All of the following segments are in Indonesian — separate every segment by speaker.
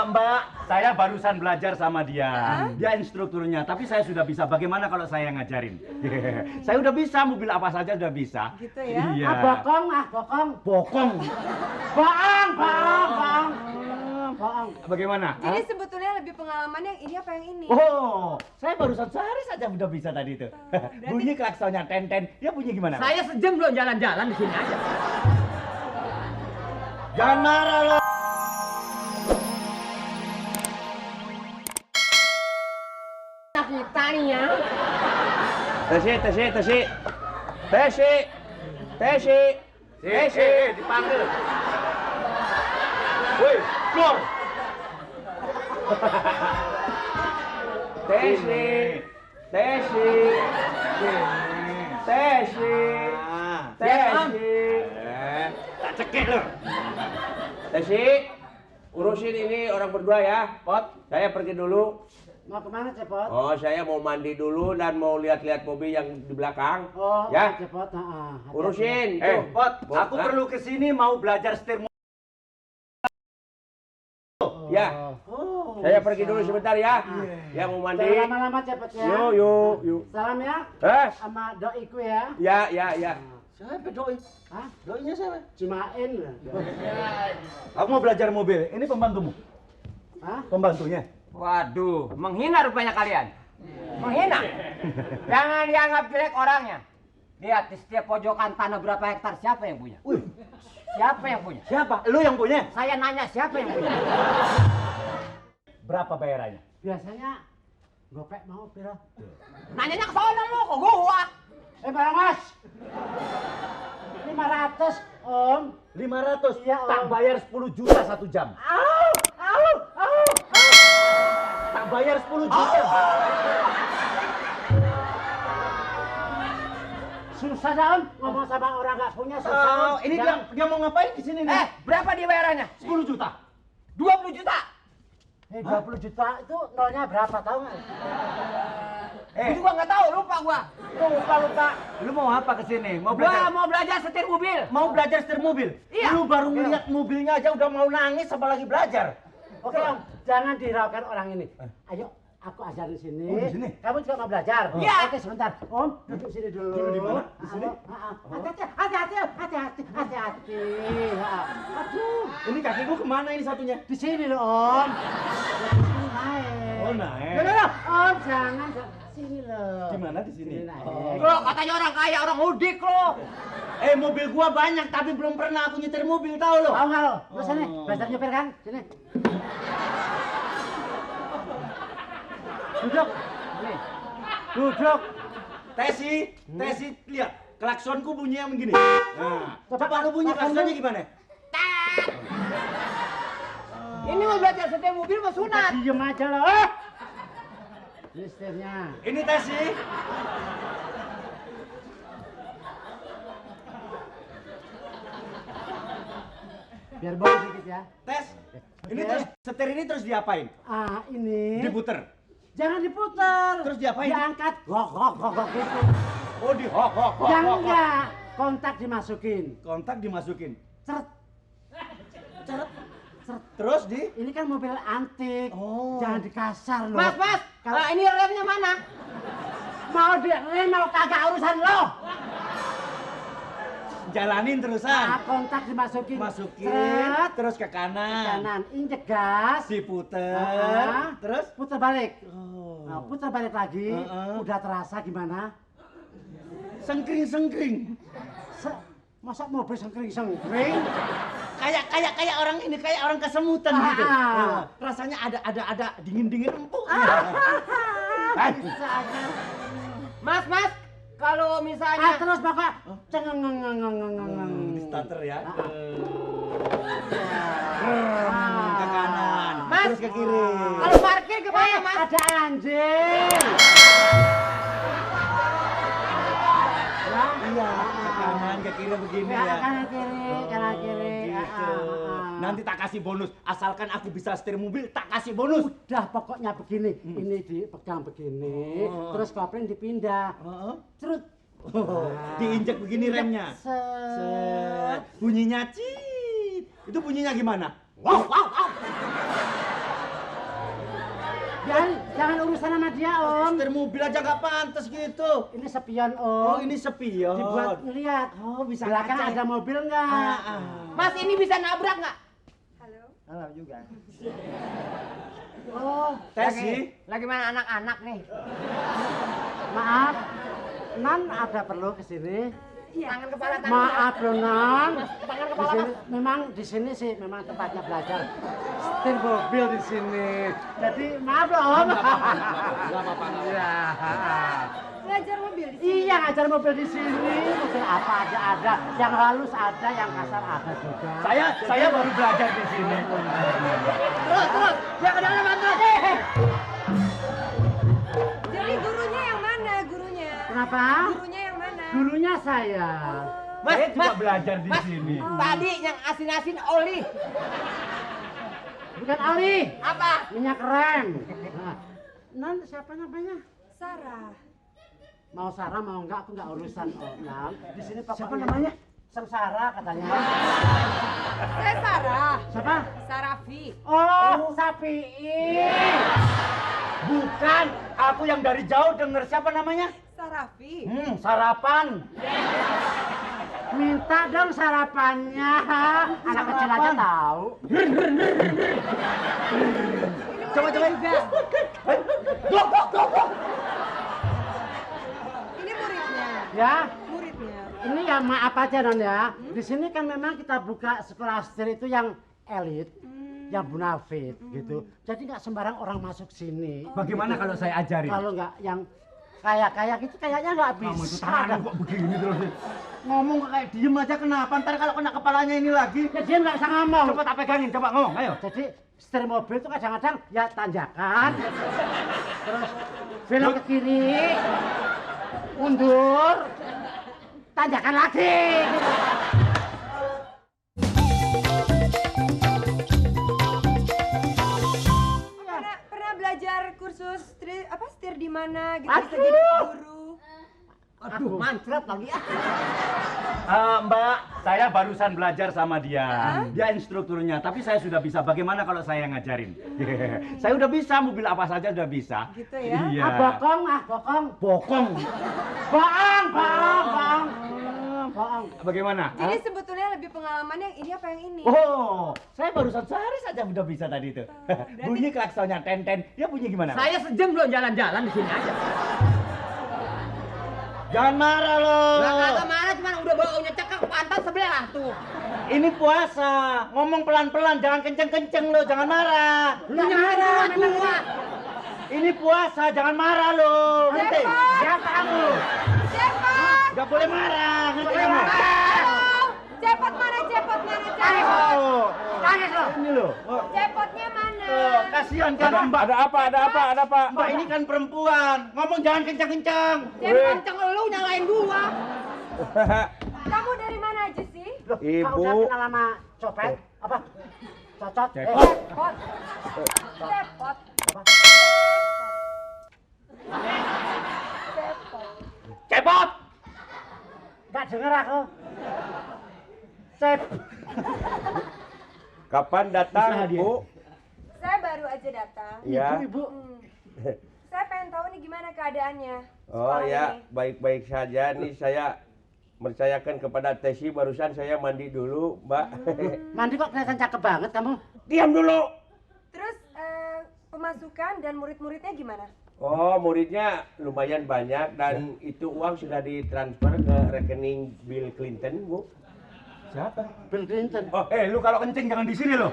Speaker 1: Mbak, saya barusan belajar sama dia. Dia instrukturnya, tapi saya sudah bisa. Bagaimana kalau saya yang ngajarin? Saya udah bisa, mobil apa saja udah bisa.
Speaker 2: Gitu ya?
Speaker 1: Iya.
Speaker 3: Bokong.
Speaker 1: Bokong.
Speaker 3: Bohong.
Speaker 1: Bagaimana?
Speaker 2: Jadi sebetulnya lebih pengalaman yang ini apa yang ini?
Speaker 1: Oh, saya barusan sehari saja udah bisa tadi itu. Bunyi klaksonnya ten. Dia bunyi gimana?
Speaker 4: Saya sejam belum jalan-jalan di sini aja.
Speaker 1: Jangan marah lo.
Speaker 4: Kita nih ya.
Speaker 1: Tesi, dipanggil. Woi, keluar. Tesi. Tak cekik lo.
Speaker 5: Tesi, urusin ini orang berdua ya, Pot. Saya pergi dulu.
Speaker 3: Mau kemana, Cepot?
Speaker 5: Oh, saya mau mandi dulu dan mau lihat-lihat mobil yang di belakang.
Speaker 3: Oh,
Speaker 5: ya.
Speaker 3: Cepot.
Speaker 5: Urusin.
Speaker 1: Pot, aku perlu kesini mau belajar setir mobil.
Speaker 5: Ya.
Speaker 3: Oh,
Speaker 5: Saya pergi dulu sebentar ya. Ya mau mandi.
Speaker 3: Jangan lama-lama, Cepot ya.
Speaker 5: Yuk.
Speaker 3: Salam ya. Sama doiku ya.
Speaker 5: Ya.
Speaker 1: Siapa doi?
Speaker 3: Hah?
Speaker 1: Doinya siapa?
Speaker 3: Cimain lah.
Speaker 1: Aku mau belajar mobil. Ini pembantumu?
Speaker 3: Hah?
Speaker 1: Pembantunya?
Speaker 4: Waduh, menghina rupanya kalian. Menghina. Jangan dianggap jelek orangnya. Lihat di setiap pojokan tanah berapa hektar, siapa yang punya?
Speaker 1: Wih,
Speaker 4: Siapa yang punya?
Speaker 1: siapa? Lu yang punya?
Speaker 4: Saya nanya siapa yang punya?
Speaker 1: Berapa bayarannya?
Speaker 3: Biasanya gopek mau piro?
Speaker 4: Nanyanya ke sana lu, kok gua?
Speaker 3: Barang Mas. 500, Om.
Speaker 1: 500?
Speaker 3: Iya, Om.
Speaker 1: Tak bayar 10 juta 1 jam. Tak bayar 10 juta.
Speaker 3: Susah dah, Om. Ngomong sama orang nggak punya susah. Om.
Speaker 1: Ini dia mau ngapain di sini nih?
Speaker 4: Berapa dia bayarannya?
Speaker 1: 10 juta.
Speaker 4: 20 juta.
Speaker 3: 20 juta itu nolnya berapa tahu nggak?
Speaker 4: Itu gua nggak tahu, lupa gua.
Speaker 3: Lupa.
Speaker 1: Lu mau apa ke sini? Mau
Speaker 4: Gua
Speaker 1: belajar?
Speaker 4: mau belajar setir mobil.
Speaker 1: Mau belajar setir mobil?
Speaker 4: Iya.
Speaker 1: Lu baru ngeliat mobilnya aja udah mau nangis apalagi belajar.
Speaker 3: Oke, Om. Jangan dihiraukan orang ini. Ayo, aku ajarin sini.
Speaker 1: Oh, di sini?
Speaker 3: Kamu juga mau belajar?
Speaker 4: Iya.
Speaker 3: Oke, sebentar. Om, duduk sini dulu.
Speaker 1: Duduk di mana? Di sini?
Speaker 3: Hati-hati. Aduh,
Speaker 1: Ini kakiku kemana ini satunya?
Speaker 3: di sini loh, Om. Di sini naik.
Speaker 1: Oh, naik.
Speaker 3: Loh, Om, jangan. Sini loh.
Speaker 1: Di mana di sini?
Speaker 3: Sini naik.
Speaker 4: Lo katanya orang kaya, orang mudik lo.
Speaker 1: Mobil gua banyak tapi belum pernah aku nyetir mobil tahu lo.
Speaker 3: Tahu nggak lo? Lo sini, belajar nyopir kan? Sini. Duduk. Nih. Duduk.
Speaker 1: Tesi, lihat. Klaksonku bunyinya begini. Nah, coba lu bunyi klaksonnya gimana?
Speaker 4: Ini mau belajar setir mobil mau sunat.
Speaker 3: Diem aja lo. Ini setirnya.
Speaker 1: Ini Tesi.
Speaker 3: Biar bau dikit ya.
Speaker 1: Tes. Ini
Speaker 3: Oke.
Speaker 1: terus setir ini terus diapain?
Speaker 3: Ini.
Speaker 1: Diputer.
Speaker 3: Jangan diputer.
Speaker 1: Terus diapain?
Speaker 3: Diangkat. Gok gitu.
Speaker 1: Oh, di hok.
Speaker 3: Yang enggak. Kontak dimasukin.
Speaker 1: Kontak dimasukin.
Speaker 3: Ceret.
Speaker 1: Terus di
Speaker 3: Ini kan mobil antik.
Speaker 1: Oh.
Speaker 3: Jangan dikasar loh.
Speaker 4: Mas,
Speaker 3: Kalau
Speaker 4: ini remnya mana?
Speaker 3: mau direm mau kagak urusan lo.
Speaker 1: jalanin terusan.
Speaker 3: Nah, kontak dimasukin.
Speaker 1: Masukin,
Speaker 3: Ceret.
Speaker 1: terus ke kanan.
Speaker 3: Kanan. Injek gas.
Speaker 1: Diputer. Terus?
Speaker 3: Putar balik.
Speaker 1: Oh.
Speaker 3: Nah, putar balik lagi. Udah terasa gimana?
Speaker 1: Sengkring.
Speaker 3: Masa mobil sengkring?
Speaker 1: Kayak orang ini, kayak orang kesemutan gitu. Rasanya ada dingin empuk.
Speaker 3: Bisa aja.
Speaker 4: Mas, kalau misalnya
Speaker 3: Terus bapak cengeng.
Speaker 1: Starter ya.
Speaker 3: Ah.
Speaker 1: Ke kanan.
Speaker 4: Mas.
Speaker 1: Terus ke kiri.
Speaker 4: kalau parkir gimana, Mas?
Speaker 3: Ada anjing.
Speaker 1: Iya, ke kanan, ke kiri begini ya.
Speaker 3: Kanan kiri.
Speaker 1: Gitu. Nanti tak kasih bonus. Asalkan aku bisa setir mobil, tak kasih bonus.
Speaker 3: Udah pokoknya begini. Ini dipegang begini, terus kopling dipindah. Cerut.
Speaker 1: Diinjek begini remnya.
Speaker 3: Set.
Speaker 1: Bunyinya cit. Itu bunyinya gimana?
Speaker 3: Wow. Jangan urusan sama dia, Om.
Speaker 1: Setir mobil aja nggak pantas gitu.
Speaker 3: Ini spion,
Speaker 1: Oh,
Speaker 3: Om.
Speaker 1: ini spion.
Speaker 3: Dibuat ngeliat.
Speaker 1: Oh, bisa
Speaker 3: Belakang
Speaker 1: ngaca.
Speaker 3: ada mobil nggak?
Speaker 4: Mas, ini bisa nabrak nggak?
Speaker 2: Halo.
Speaker 1: Halo juga.
Speaker 3: Oh,
Speaker 1: Tesi.
Speaker 4: Lagi mana anak-anak nih?
Speaker 3: maaf. Nan ada perlu ke sini?
Speaker 4: Tangan kepala, tangan
Speaker 3: Maaf loh, Nan.
Speaker 4: Tangan
Speaker 3: Di
Speaker 4: kepala,
Speaker 3: sini, memang di sini sih memang tempatnya belajar setir mobil di sini. Jadi maaf loh, Om. Iya.
Speaker 2: Belajar mobil di sini.
Speaker 3: Iya, ngajar mobil di sini. Mobil apa aja ada, yang halus ada, yang kasar ada juga.
Speaker 1: Saya baru belajar di sini.
Speaker 3: Terus, ya kadang-kadang bantu.
Speaker 2: Jadi gurunya yang mana gurunya?
Speaker 3: Kenapa?
Speaker 2: Gurunya yang mana?
Speaker 3: Gurunya saya.
Speaker 1: Saya juga belajar di
Speaker 4: Mas,
Speaker 1: sini.
Speaker 4: tadi yang asin-asin oli.
Speaker 3: Bukan Ali,
Speaker 4: Apa?
Speaker 3: minyak rem. Nah, Nan siapa namanya?
Speaker 2: Sarah.
Speaker 3: Mau Sarah mau enggak aku enggak urusan, oh, Nan. Di sini pokoknya.
Speaker 1: Siapa namanya?
Speaker 3: Sengsara katanya.
Speaker 2: Saya Sarah.
Speaker 3: Siapa?
Speaker 2: Sarafi.
Speaker 3: Oh, Sapi.
Speaker 1: Bukan, aku yang dari jauh denger siapa namanya?
Speaker 2: Sarafi.
Speaker 1: Sarapan.
Speaker 3: Minta dong sarapannya. Anak kecil aja tahu.
Speaker 1: Coba juga.
Speaker 2: Ini muridnya.
Speaker 3: Ya,
Speaker 2: Muridnya.
Speaker 3: ini ya maaf aja Non ya. Di sini kan memang kita buka sekolah setir itu yang elit, yang bonafit gitu. Jadi nggak sembarang orang masuk sini.
Speaker 1: Bagaimana kalau saya ajarin?
Speaker 3: Kalau nggak yang kaya-kaya gitu kayaknya nggak
Speaker 1: Kamu itu
Speaker 3: bisa.
Speaker 1: tanganmu kok begini terus? Ngomong kayak diem aja kenapa? Ntar kalau kena kepalanya ini lagi.
Speaker 3: Ya dia nggak bisa ngomong.
Speaker 1: Coba tak pegangin, coba ngomong, ayo.
Speaker 3: Jadi setir mobil itu kadang-kadang ya tanjakan, terus belok ke kiri, mundur, tanjakan lagi.
Speaker 2: Pernah belajar kursus setir di mana gitu bisa
Speaker 3: Aduh.
Speaker 2: jadi guru.
Speaker 3: Aduh, mantap lagi ya.
Speaker 1: Mbak, saya barusan belajar sama dia. Dia instrukturnya, tapi saya sudah bisa. Bagaimana kalau saya yang ngajarin? Saya udah bisa, mobil apa saja udah bisa.
Speaker 2: Gitu ya?
Speaker 1: Iya.
Speaker 3: Bokong.
Speaker 1: Bokong.
Speaker 3: Bohong.
Speaker 1: Bagaimana?
Speaker 2: Jadi sebetulnya lebih pengalaman yang ini apa yang ini?
Speaker 1: Oh, saya barusan sehari saja udah bisa tadi itu. Bunyi klaksonnya ten-ten. Ya bunyi gimana?
Speaker 4: Saya sejam belum jalan-jalan di sini aja.
Speaker 1: Jangan marah loh.
Speaker 4: Lah kagak marah, cuman udah baunya cekak pantat sebelah tuh.
Speaker 1: Ini puasa. Ngomong pelan-pelan, jangan kenceng-kenceng loh. Jangan marah.
Speaker 4: Lu nyalain gua.
Speaker 1: Ini puasa, jangan marah loh. Ngerti?
Speaker 2: Cepot!
Speaker 1: Siapa kamu?
Speaker 2: Cepot!
Speaker 1: Gak boleh marah. Ngerti kamu?
Speaker 2: Halo! Cepot mana? Cepot mana? Cepot!
Speaker 1: Oh,
Speaker 3: Nangis loh.
Speaker 1: ini loh. Oh,
Speaker 2: Cepotnya mana?
Speaker 1: kasihan kan Mbak.
Speaker 5: Ada apa?
Speaker 1: Mbak ini kan perempuan. Ngomong jangan kencang-kencang.
Speaker 2: Cepot.
Speaker 4: Kenceng lu nyalain gua.
Speaker 2: Kamu dari mana aja sih?
Speaker 3: Loh,
Speaker 5: Ibu.
Speaker 3: kau udah kenal sama copet? Apa? Cocot?
Speaker 1: Cepot.
Speaker 2: Cepot. Cepot.
Speaker 3: Apa?
Speaker 2: Cepot.
Speaker 1: Cepot.
Speaker 3: Nggak denger aku. Cep.
Speaker 5: Kapan datang,
Speaker 1: Usaha dia.
Speaker 5: Bu?
Speaker 2: Saya baru aja datang.
Speaker 5: Ya.
Speaker 3: Ibu.
Speaker 2: Saya pengen tahu nih gimana keadaannya.
Speaker 5: Oh
Speaker 2: sekolah
Speaker 5: ya,
Speaker 2: ini.
Speaker 5: baik-baik saja. Nih saya menceritakan kepada Tesi, barusan saya mandi dulu, Mbak.
Speaker 3: Mandi kok kelihatan cakep banget kamu.
Speaker 5: Diam dulu.
Speaker 2: Terus pemasukan dan murid-muridnya gimana?
Speaker 5: Oh, muridnya lumayan banyak dan itu uang sudah ditransfer ke rekening Bill Clinton, Bu.
Speaker 1: Siapa?
Speaker 3: Bill Clinton.
Speaker 1: Oh, lu kalau kencing jangan di sini loh.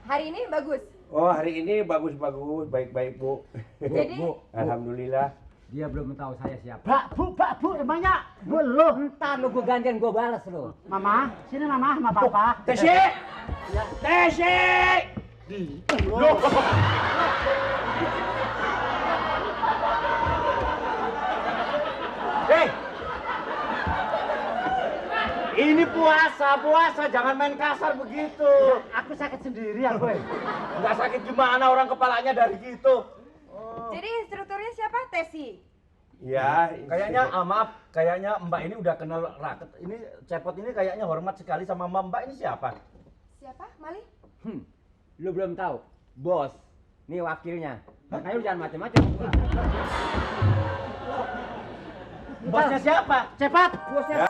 Speaker 2: Hari ini bagus.
Speaker 5: Oh, hari ini bagus-bagus, baik-baik, Bu.
Speaker 2: Jadi
Speaker 5: Alhamdulillah.
Speaker 4: Dia belum tahu saya siapa.
Speaker 3: Pak Bu, emangnya belum.
Speaker 4: Entar lu gua gantian gua balas lu.
Speaker 3: Mama, sini Mama sama Papa.
Speaker 5: Tesi!
Speaker 3: Ya.
Speaker 5: Tesi!
Speaker 3: Loh.
Speaker 1: Hei! Ini puasa, jangan main kasar begitu.
Speaker 3: Aku sakit sendiri aku.
Speaker 1: Nggak sakit gimana orang kepalanya dari gitu.
Speaker 2: Jadi instrukturnya siapa? Tesi.
Speaker 5: Ya,
Speaker 1: Kayaknya maaf, kayaknya Mbak ini udah kenal raket. Ini Cepot ini kayaknya hormat sekali sama Mbak. Mbak ini siapa?
Speaker 2: Siapa? Mali?
Speaker 4: Lu belum tahu. bos. Nih wakilnya. Makanya lu jangan macam-macam.
Speaker 1: Bosnya siapa?
Speaker 3: Cepat.
Speaker 4: Bosnya